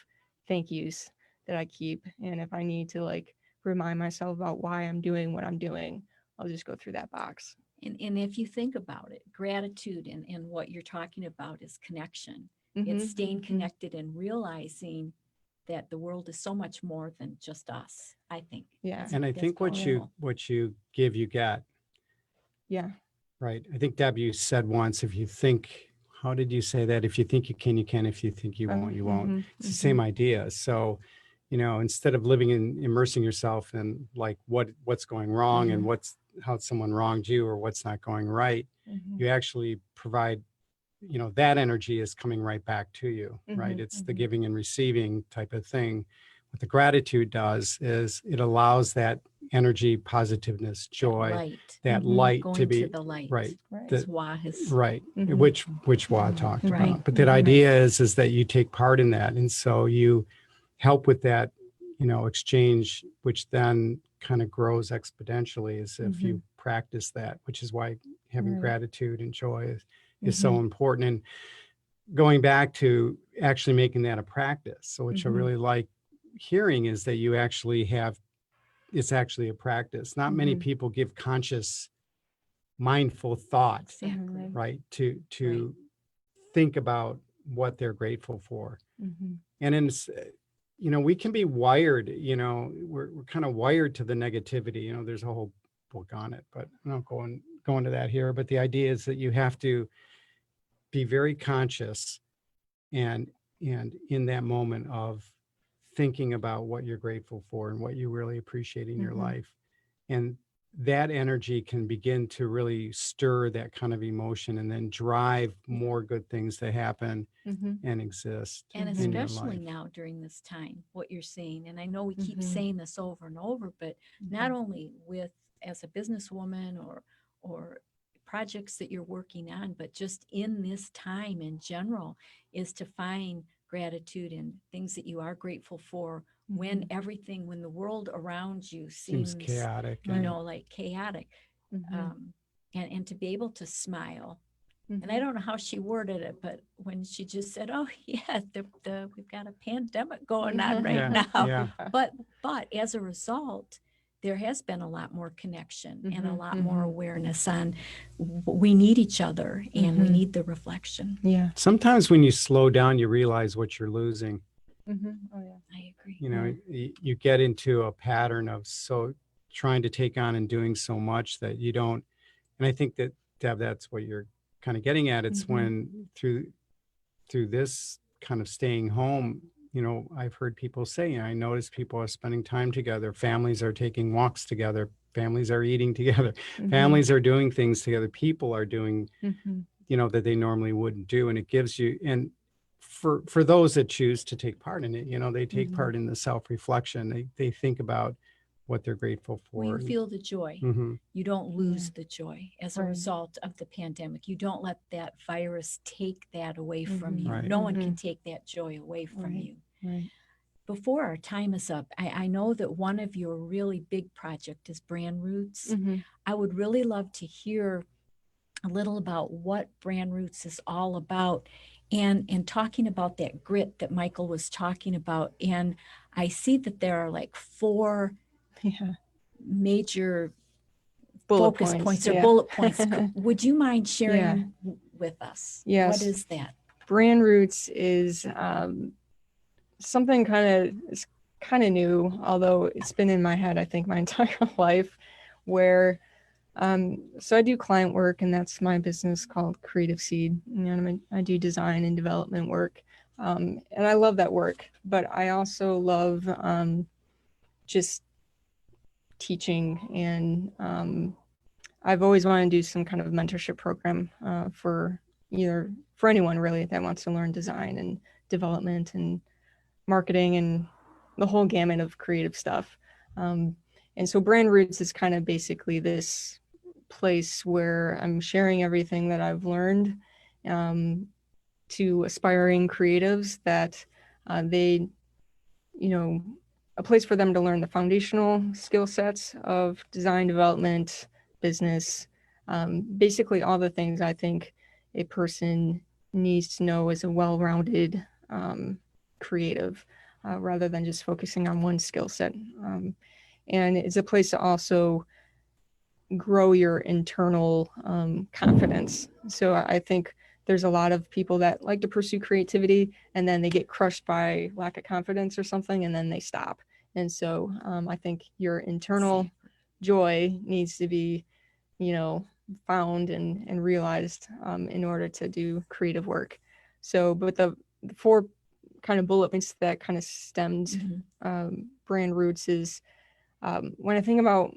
thank yous that I keep. And if I need to like remind myself about why I'm doing what I'm doing, I'll just go through that box. And if you think about it, gratitude and what you're talking about is connection. It's staying connected and realizing that the world is so much more than just us, I think. Yeah. And I think what you give, you get. Yeah. Right. I think, Deb, you said once, if you think, how did you say that? If you think you can, you can. If you think you won't, you won't. It's the same idea. So, instead of living in immersing yourself in like what's going wrong and how someone wronged you or what's not going right, you actually provide you know, that energy is coming right back to you, right? Mhm, It's the mhm. giving and receiving type of thing. What the gratitude does is it allows that energy, positiveness, joy, Light, that Mhm. light to going to be the light. right. Right. The, As Wah has. right. Mhm. Which Wa talked Right. about. But that Mhm. idea is that you take part in that. And so you help with that, you know, exchange, which then kind of grows exponentially as if you practice that, which is why having Right. gratitude and joy is so important. And going back to actually making that a practice. So which I really like hearing is that you actually have, it's actually a practice. Not many people give conscious, mindful thought, Exactly. right? To think about what they're grateful for. Mhm. And in, you know, we can be wired, you know, we're kind of wired to the negativity, you know, there's a whole book on it, but I'm not go into that here. But the idea is that you have to be very conscious and in that moment of thinking about what you're grateful for and what you really appreciate in your life. And that energy can begin to really stir that kind of emotion and then drive more good things to happen Mhm. and exist And in your especially life. now during this time, what you're saying, and I know we keep saying this over and over, but not only with as a businesswoman or projects that you're working on, but just in this time in general, is to find gratitude and things that you are grateful for when everything, when the world around you Seems seems, chaotic. you know, like chaotic, Mhm. and to be able to smile. Mhm. And I don't know how she worded it, but when she just said, "Oh yeah, we've got a pandemic going on right Yeah, now," yeah. but as a result, there has been a lot more connection and a lot more awareness on we need each other and we need the reflection. Yeah. Sometimes when you slow down, you realize what you're losing. Oh yeah. I agree. You know, you get into a pattern of trying to take on and doing so much that you don't. And I think that, Deb, that's what you're kind of getting at. It's when through this kind of staying home, you know, I've heard people say, I notice people are spending time together. Families are taking walks together. Families are eating together. Families are doing things together. People are doing, you know, that they normally wouldn't do. And it gives you, and for those that choose to take part in it, you know, they take part in the self-reflection. They think about what they're grateful Well, for. you feel the joy. Mhm. You don't lose the joy as a Right. result of the pandemic. You don't let that virus take that away from you. Right. No one can take that joy away from Right. you. Right. Before our time is up, I know that one of your really big project is Brand Roots. I would really love to hear a little about what Brand Roots is all about and talking about that grit that Michael was talking about. And I see that there are like 4 Yeah. major Bullet focus points or yeah. bullet points. Would you mind sharing with us? Yes. What is that? Brand Roots is something kind of new, although it's been in my head, I think, my entire life, where so I do client work, and that's my business called Creative Seed. And I do design and development work, and I love that work. But I also love just teaching, and I've always wanted to do some kind of mentorship program for anyone really that wants to learn design and development and marketing and the whole gamut of creative stuff. And so Brand Roots is kind of basically this place where I'm sharing everything that I've learned to aspiring creatives that they, a place for them to learn the foundational skill sets of design, development, business, basically all the things I think a person needs to know as a well-rounded creative, rather than just focusing on one skill set. And it's a place to also grow your internal confidence. So I think there's a lot of people that like to pursue creativity and then they get crushed by lack of confidence or something and then they stop. And so I think your internal joy needs to be, found and realized in order to do creative work. So, but the 4 kind of bullet points that kind of stemmed Brand Roots is when I think about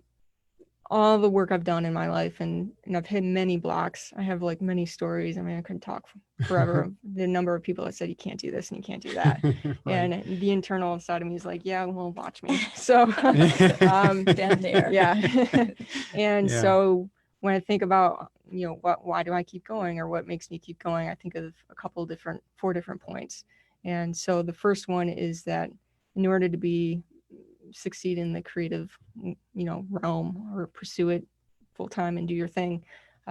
all the work I've done in my life, and I've hit many blocks. I have like many stories. I mean, I could talk forever. of the number of people that said you can't do this and you can't do that. Right. And the internal side of me is like, yeah, well, watch me. So Been there. yeah. And Yeah. so when I think about, why do I keep going, or what makes me keep going, I think of four different points. And so the first one is that in order to succeed in the creative, realm, or pursue it full time and do your thing,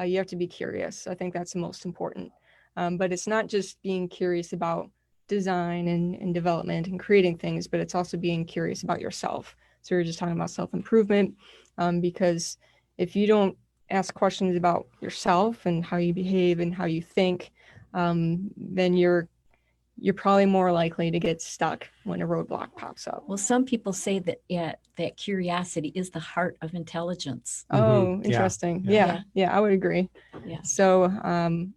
you have to be curious. I think that's the most important. But it's not just being curious about design and development and creating things, but it's also being curious about yourself. So we're just talking about self-improvement, because if you don't ask questions about yourself and how you behave and how you think, then you're probably more likely to get stuck when a roadblock pops up. Well, some people say that that curiosity is the heart of intelligence. Oh, Yeah. interesting. Yeah. Yeah, I would agree. Yeah. So,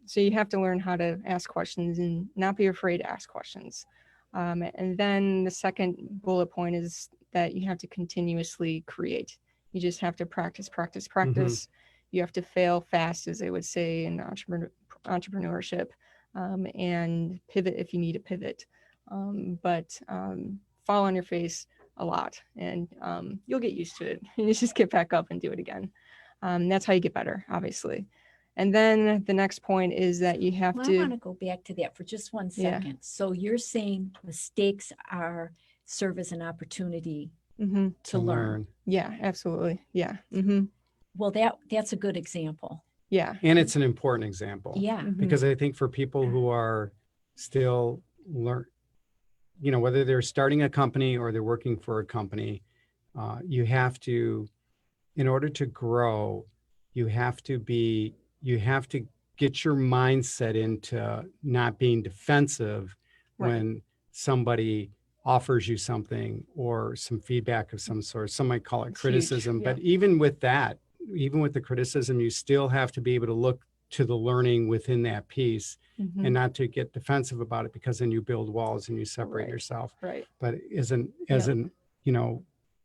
so you have to learn how to ask questions and not be afraid to ask questions. And then the second bullet point is that you have to continuously create. You just have to practice. You have to fail fast, as they would say in entrepreneurship, and pivot if you need to pivot. But fall on your face a lot, and you'll get used to it. You just get back up and do it again. That's how you get better, obviously. And then the next point is that you have Well, to. I want to go back to that for just 1 Yeah. second. So you're saying mistakes serve as an opportunity Mhm. to learn. Yeah, absolutely. Yeah. Well, that's a good example. Yeah. And it's an important example. Yeah. Mhm. Because I think for people who are still whether they're starting a company or they're working for a company, you have to, in order to grow, you have to get your mindset into not being defensive Right. when somebody offers you something or some feedback of some sort. Some might call it It's huge. criticism, Yeah. but even with the criticism, you still have to be able to look to the learning within that piece Mhm. and not to get defensive about it, because then you build walls and you separate Right. yourself. Right. But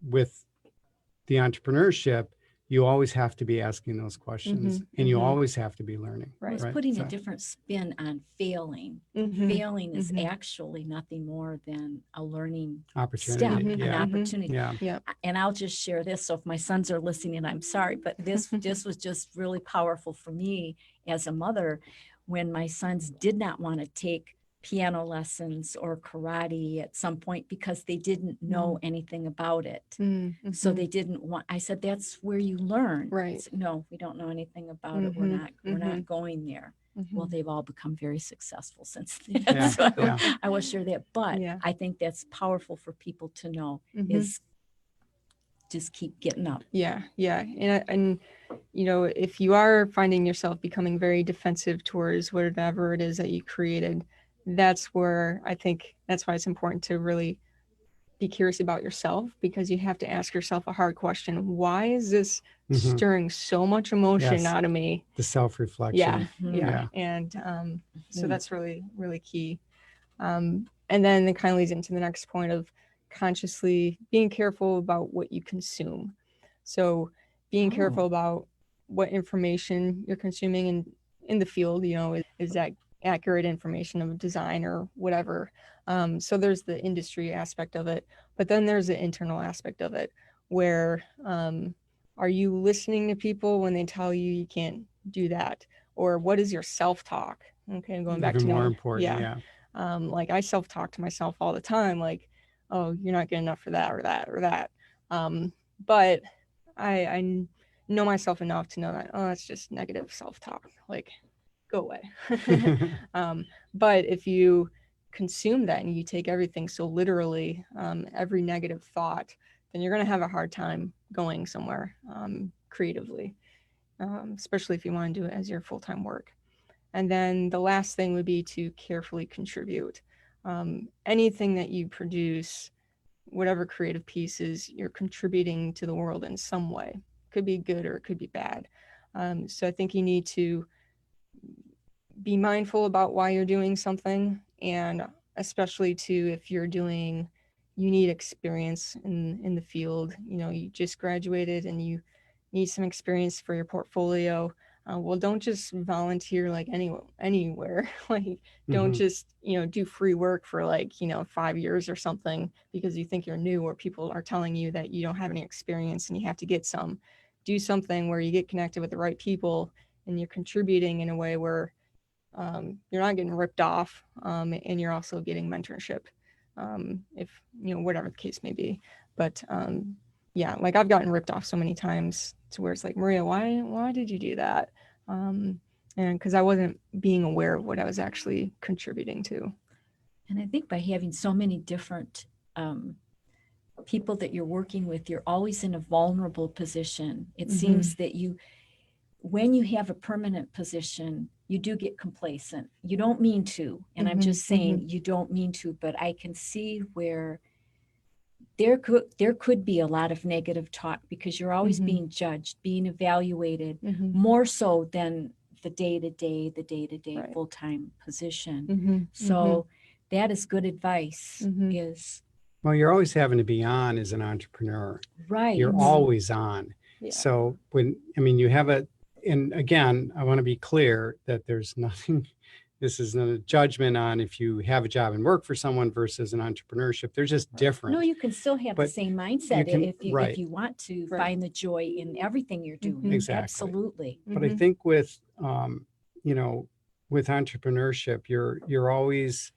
with the entrepreneurship, you always have to be asking those questions, and you always have to be learning. Right. It's Right. putting So- a different spin on failing. Mhm. Failing is Mhm. actually nothing more than a learning Opportunity. step, Mhm. an Yeah. opportunity. Yeah. And I'll just share this. So if my sons are listening, I'm sorry, but this was just really powerful for me as a mother when my sons did not want to take piano lessons or karate at some point because they didn't know anything about it. Mhm. So they didn't want, I said, that's where you learn. Right. I said, no, we don't know anything about it. We're not going there. Well, they've all become very successful since then. Yeah, So yeah. I will share that. But Yeah. I think that's powerful for people to know is just keep getting up. Yeah. And if you are finding yourself becoming very defensive towards whatever it is that you created, that's where I think that's why it's important to really be curious about yourself, because you have to ask yourself a hard question. Why is this stirring so much emotion Yes. out of me? The self-reflection. Yeah. Yeah. And so that's really, really key. And then it kind of leads into the next point of consciously being careful about what you consume. So being careful about what information you're consuming in the field, is that accurate information of design or whatever. So there's the industry aspect of it, but then there's the internal aspect of it, where are you listening to people when they tell you can't do that? Or what is your self-talk? Okay, going back Even to more important. Yeah. like I self-talk to myself all the time, like, oh, you're not good enough for that or that or that. But I know myself enough to know that, oh, that's just negative self-talk. Like, go away. But if you consume that and you take everything so literally, every negative thought, then you're going to have a hard time going somewhere creatively, especially if you want to do it as your full-time work. And then the last thing would be to carefully contribute. Anything that you produce, whatever creative pieces, you're contributing to the world in some way. It could be good or it could be bad. So I think you need to be mindful about why you're doing something, and especially too, if you need experience in the field. You just graduated and you need some experience for your portfolio. Well, don't just volunteer like anywhere. Like, don't just, do free work for 5 years or something because you think you're new, or people are telling you that you don't have any experience and you have to get some. Do something where you get connected with the right people and you're contributing in a way where you're not getting ripped off, and you're also getting mentorship, if whatever the case may be. But yeah, like I've gotten ripped off so many times to where it's like, Maria, why did you do that? And because I wasn't being aware of what I was actually contributing to. And I think by having so many different people that you're working with, you're always in a vulnerable position. It seems that when you have a permanent position, you do get complacent. You don't mean to. And I'm just saying you don't mean to, but I can see where there could be a lot of negative talk because you're always being judged, being evaluated, more so than the day-to-day Right. full-time position. So that is good advice, is Well, you're always having to be on as an entrepreneur. right. You're always on. Yeah. So you have and again, I want to be clear that there's nothing, this is not a judgment on if you have a job and work for someone versus an entrepreneurship. They're just different. No, you can still have the But same mindset right. if you want to Right. find the joy in everything you're doing. Exactly. Absolutely. But I think with entrepreneurship, you're always,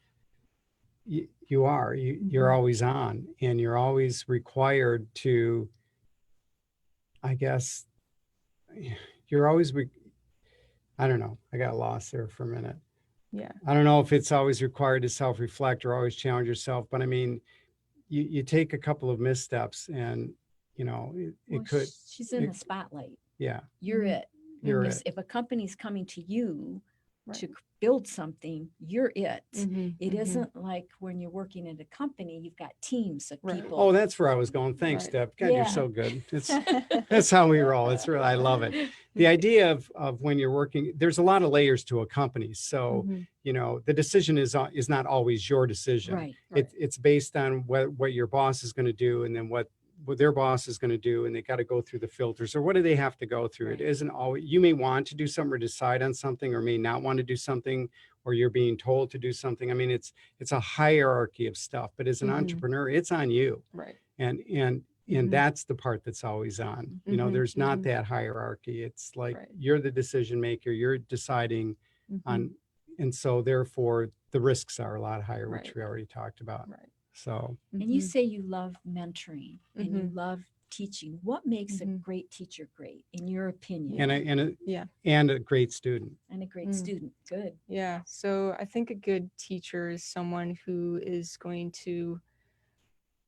you're always on, and you're always required to, I guess, you're always, I don't know, I got lost there for a minute. Yeah. I don't know if it's always required to self-reflect or always challenge yourself, but I mean, you take a couple of missteps and, it could. She's in the spotlight. Yeah. You're it. You're it. If a company's coming to you to Right. build something, you're it. Mhm, It mhm. isn't like when you're working at a company, you've got teams of Right. people. Oh, that's where I was going. Thanks, Right. Deb. God, Yeah. you're so good. That's how we roll. It's really, I love it. The idea of when you're working, there's a lot of layers to a company. So, the decision is not always your decision. Right. It's based on what your boss is going to do, and then what their boss is going to do, and they got to go through the filters, or what do they have to go through? Right. It isn't always, you may want to do something or decide on something, or may not want to do something, or you're being told to do something. I mean, it's a hierarchy of stuff, but as an entrepreneur, it's on you. Right. And that's the part that's always on. There's not that hierarchy. It's like, Right. you're the decision maker, you're deciding on, and so therefore the risks are a lot higher, which Right. we already talked about. Right. So, And you say you love mentoring and you Mhm. love teaching. What makes a Mhm. great teacher great, in your opinion? and a great student. And a great student. Good. Yeah. So I think a good teacher is someone who is going to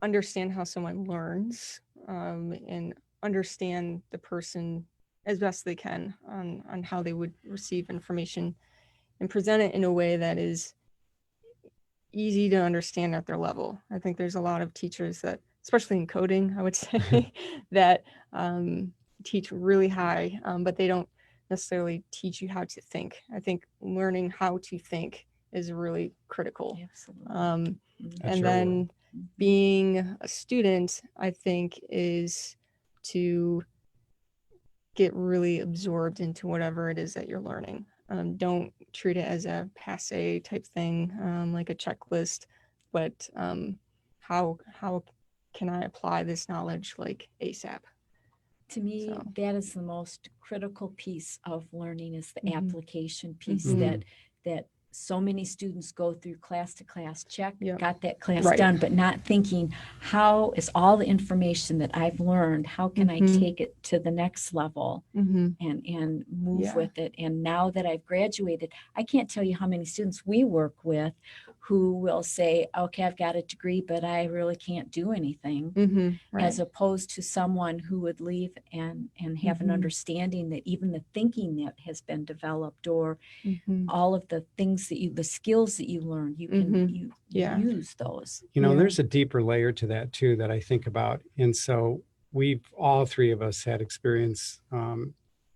understand how someone learns, and understand the person as best they can on how they would receive information, and present it in a way that is easy to understand at their level. I think there's a lot of teachers that, especially in coding, I would say, that teach really high, but they don't necessarily teach you how to think. I think learning how to think is really critical. Absolutely. That's And your then word. being a student, I think, is to get really absorbed into whatever it is that you're learning. Don't treat it as a passe type thing, like a checklist, but how can I apply this knowledge like ASAP? To me, So. that is the most critical piece of learning, is the Mhm. application piece Mhm. that so many students go through class to class, check, Yep. got that class Right. done, but not thinking, how is all the information that I've learned, how can I Mhm. take it to the next level and move Yeah. with it? And now that I've graduated, I can't tell you how many students we work with who will say, okay, I've got a degree, but I really can't do anything. Right. As opposed to someone who would leave and have an Mhm. understanding that even the thinking that has been developed, or all of the things the skills that you learn, you can Yeah. use those. Yeah. There's a deeper layer to that too that I think about. And so all three of us had experience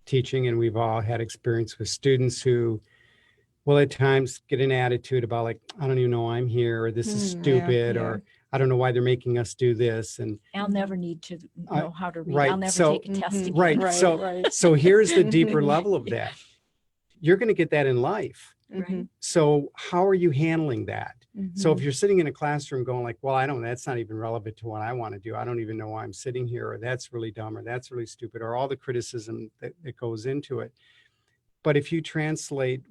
teaching, and we've all had experience with students who will at times get an attitude about, like, I don't even know I'm here, or this is Yeah. stupid, Yeah. or I don't know why they're making us do this. And I'll never need to know how to read. right, I'll never so- take a test Mhm. again. right. Right, So, right. so here's the deeper level of that. You're going to get that in life. Mhm, So how are you handling that? So if mhm, you're sitting in a classroom going like, well, that's not even relevant to what I want to do. I don't even know why I'm sitting here, or that's really dumb, or that's really stupid, or all the criticism that goes into it. But if you translate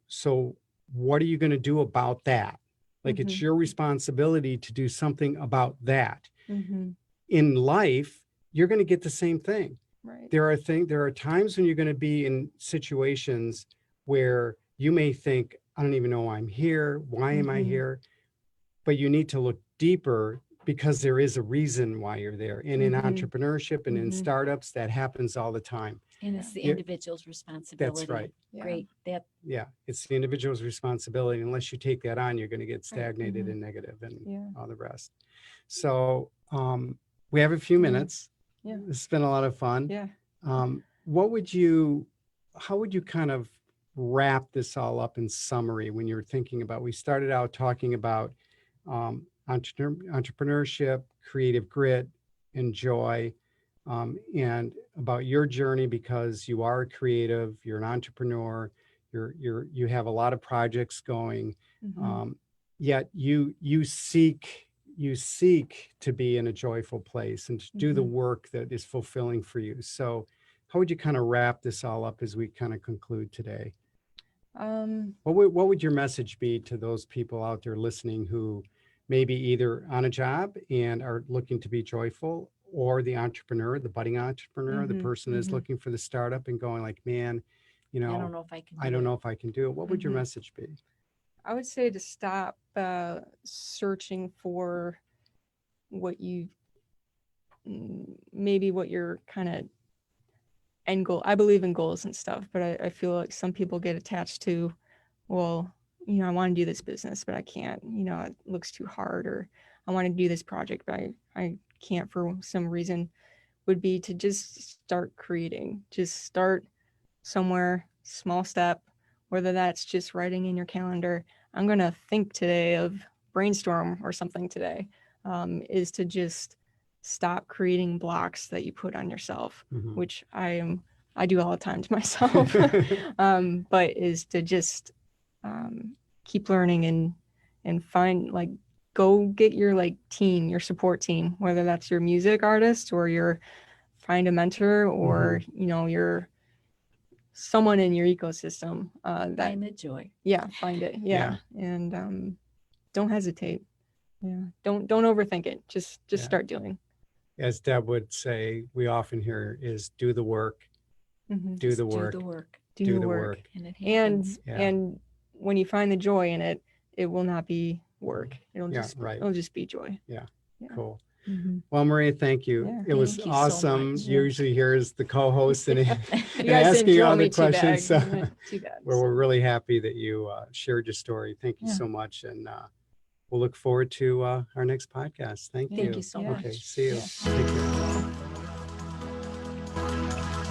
so what are you going to do about that? Like, it's Mhm. your responsibility to do something about that. mhm, In life, you're going to get the same thing. right. There are times when you're going to be in situations where you may think, I don't even know why I'm here. Why am I Mhm. here? But you need to look deeper, because there is a reason why you're there. And in Mhm. entrepreneurship and in Mhm. startups, that happens all the time. And it's the Yeah. individual's responsibility. That's right. Yeah. Great. Yeah. It's the individual's responsibility. Unless you take that on, you're going to get stagnated Mhm. and negative and Yeah. all the rest. So we have a few Yeah. minutes. Yeah. It's been a lot of fun. Yeah. How would you kind of wrap this all up in summary when you're thinking about, we started out talking about entrepreneurship, creative grit, and joy, and about your journey, because you are a creative, you're an entrepreneur, you have a lot of projects going, Mhm. yet you seek to be in a joyful place and to do the Mhm. work that is fulfilling for you. So how would you kind of wrap this all up as we kind of conclude today? What would your message be to those people out there listening who may be either on a job and are looking to be joyful, or the entrepreneur, the budding entrepreneur, the Mhm. person is Mhm. looking for the startup and going like, man, I don't know if I can do I don't it. know if I can do it. What would your Mhm. message be? I would say to stop searching for what you maybe what your kind of end goal. I believe in goals and stuff, but I feel like some people get attached to, well, I want to do this business, but I can't. It looks too hard, or I want to do this project, but I can't for some reason. Would be to just start creating. Just start somewhere, small step, whether that's just writing in your calendar, I'm going to think today of brainstorm or something today, is to just stop creating blocks that you put on yourself, Mhm. which I do all the time to myself, but is to just keep learning and find, like, go get your team, your support team, whether that's your music artist or your find a mentor, or your someone in your ecosystem that Find the joy. find it. And don't hesitate. Don't overthink it. Just Yeah. start doing. As Deb would say, we often hear is do the work, Mhm. do Just the work, Do the work. do the work. And it and happens. Yeah. and when you find the joy in it, it will not be work. It'll Yeah, just right. it'll just be joy. Cool. Mhm. Well, Maria, thank you. Yeah. It was Thank you so awesome. much. Usually here is the co-host and, You and guys didn't asking drill all me the too bad. questions. So Too bad. we're really happy that you shared your story. Thank you Yeah. so much. And we'll look forward to our next podcast. Thank you. Thank you so Yeah. much. Okay, see you. Yeah. Take care.